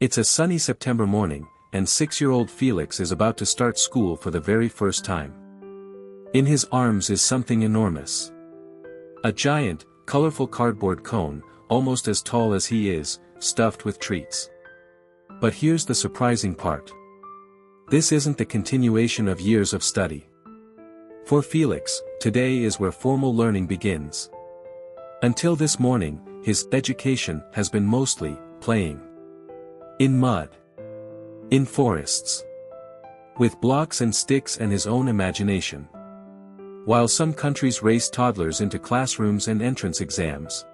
It's a sunny September morning, and 6-year-old Felix is about to start school for the very first time. In his arms is something enormous. A giant, colorful cardboard cone, almost as tall as he is, stuffed with treats. But here's the surprising part. This isn't the continuation of years of study. For Felix, today is where formal learning begins. Until this morning, his education has been mostly playing. In mud. In forests. With blocks and sticks and his own imagination. While some countries race toddlers into classrooms and entrance exams,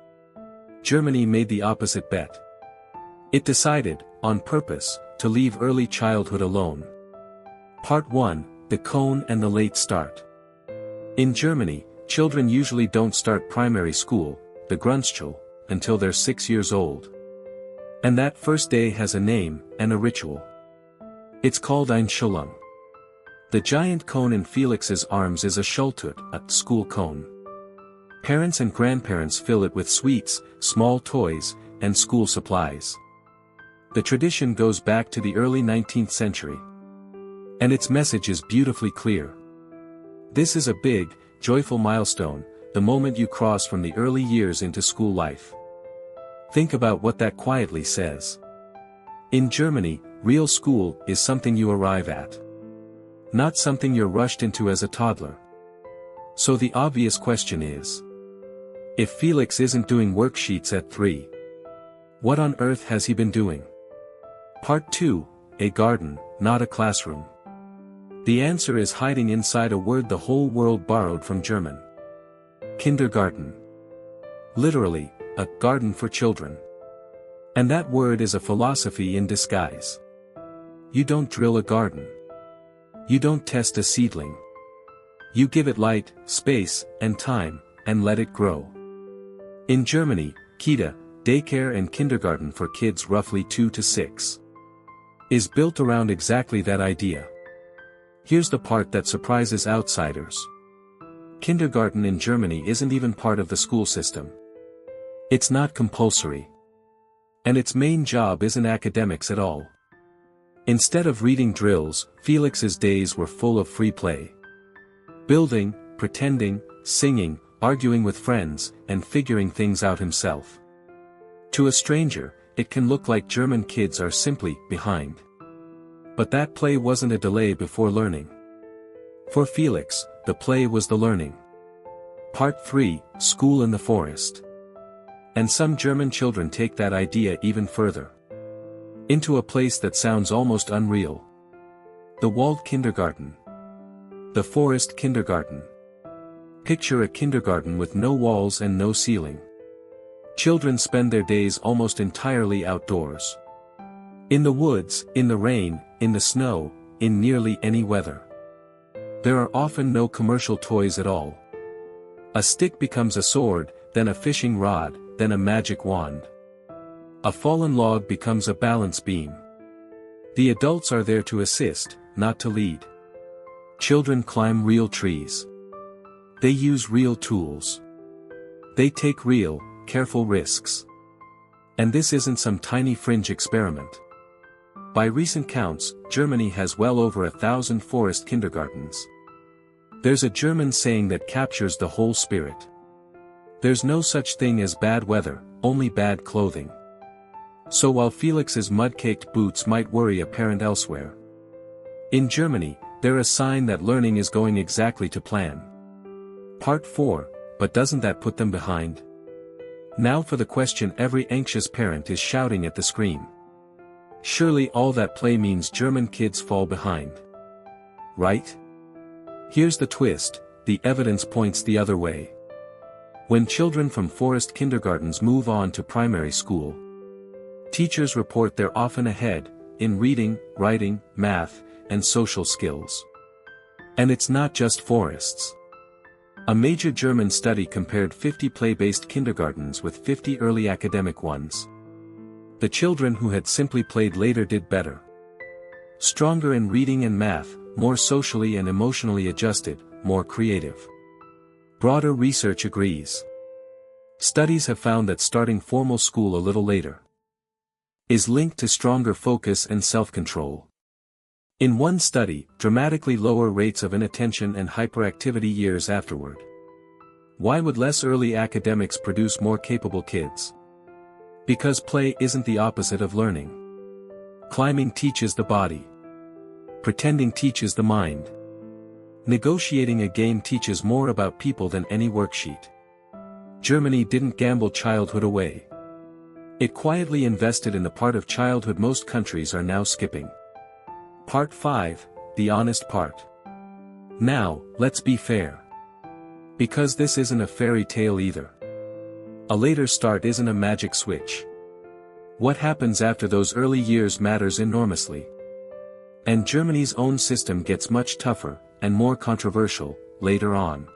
Germany made the opposite bet. It decided, on purpose, to leave early childhood alone. Part 1, The Cone and the Late Start. In Germany, children usually don't start primary school, the Grundschule, until they're 6 years old. And that first day has a name, and a ritual. It's called Einschulung. The giant cone in Felix's arms is a Schultut, a school cone. Parents and grandparents fill it with sweets, small toys, and school supplies. The tradition goes back to the early 19th century. And its message is beautifully clear. This is a big, joyful milestone, the moment you cross from the early years into school life. Think about what that quietly says. In Germany, real school is something you arrive at. Not something you're rushed into as a toddler. So the obvious question is, if Felix isn't doing worksheets at 3, what on earth has he been doing? Part 2, A Garden, Not a Classroom. The answer is hiding inside a word the whole world borrowed from German. Kindergarten. Literally, a garden for children. And that word is a philosophy in disguise. You don't drill a garden. You don't test a seedling. You give it light, space, and time, and let it grow. In Germany, Kita, daycare and kindergarten for kids roughly 2 to 6, is built around exactly that idea. Here's the part that surprises outsiders. Kindergarten in Germany isn't even part of the school system. It's not compulsory. And its main job isn't academics at all. Instead of reading drills, Felix's days were full of free play. Building, pretending, singing, arguing with friends, and figuring things out himself. To a stranger, it can look like German kids are simply behind. But that play wasn't a delay before learning. For Felix, the play was the learning. Part 3, School in the Forest. And some German children take that idea even further. Into a place that sounds almost unreal. The walled kindergarten. The forest kindergarten. Picture a kindergarten with no walls and no ceiling. Children spend their days almost entirely outdoors. In the woods, in the rain, in the snow, in nearly any weather. There are often no commercial toys at all. A stick becomes a sword, then a fishing rod, then a magic wand. A fallen log becomes a balance beam. The adults are there to assist, not to lead. Children climb real trees. They use real tools. They take real, careful risks. And this isn't some tiny fringe experiment. By recent counts, Germany has well over 1,000 forest kindergartens. There's a German saying that captures the whole spirit. There's no such thing as bad weather, only bad clothing. So while Felix's mud-caked boots might worry a parent elsewhere, in Germany, they're a sign that learning is going exactly to plan. Part 4, but doesn't that put them behind? Now for the question every anxious parent is shouting at the screen. Surely all that play means German kids fall behind. Right? Here's the twist, the evidence points the other way. When children from forest kindergartens move on to primary school, teachers report they're often ahead, in reading, writing, math, and social skills. And it's not just forests. A major German study compared 50 play-based kindergartens with 50 early academic ones. The children who had simply played later did better. Stronger in reading and math, more socially and emotionally adjusted, more creative. Broader research agrees. Studies have found that starting formal school a little later is linked to stronger focus and self-control. In one study, dramatically lower rates of inattention and hyperactivity years afterward. Why would less early academics produce more capable kids? Because play isn't the opposite of learning. Climbing teaches the body. Pretending teaches the mind. Negotiating a game teaches more about people than any worksheet. Germany didn't gamble childhood away. It quietly invested in the part of childhood most countries are now skipping. Part 5, the honest part. Now, let's be fair. Because this isn't a fairy tale either. A later start isn't a magic switch. What happens after those early years matters enormously. And Germany's own system gets much tougher, and more controversial, later on.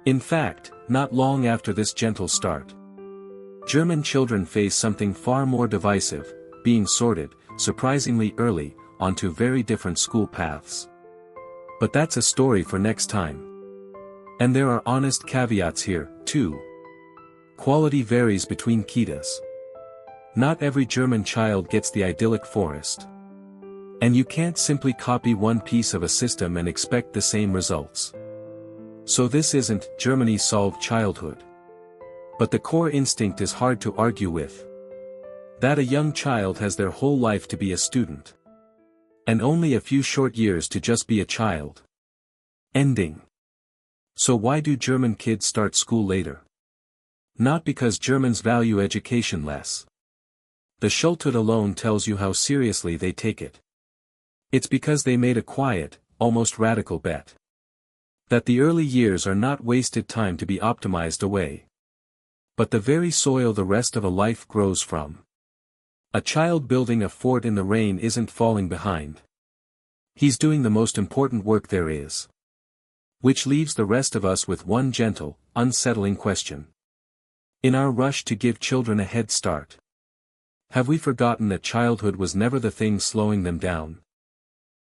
In fact, not long after this gentle start. German children face something far more divisive, being sorted, surprisingly early, onto very different school paths. But that's a story for next time. And there are honest caveats here, too. Quality varies between kitas. Not every German child gets the idyllic forest. And you can't simply copy one piece of a system and expect the same results. So this isn't Germany solved childhood. But the core instinct is hard to argue with. That a young child has their whole life to be a student. And only a few short years to just be a child. Ending. So why do German kids start school later? Not because Germans value education less. The Schulthood alone tells you how seriously they take it. It's because they made a quiet, almost radical bet. That the early years are not wasted time to be optimized away. But the very soil the rest of a life grows from. A child building a fort in the rain isn't falling behind. He's doing the most important work there is. Which leaves the rest of us with one gentle, unsettling question. In our rush to give children a head start, have we forgotten that childhood was never the thing slowing them down?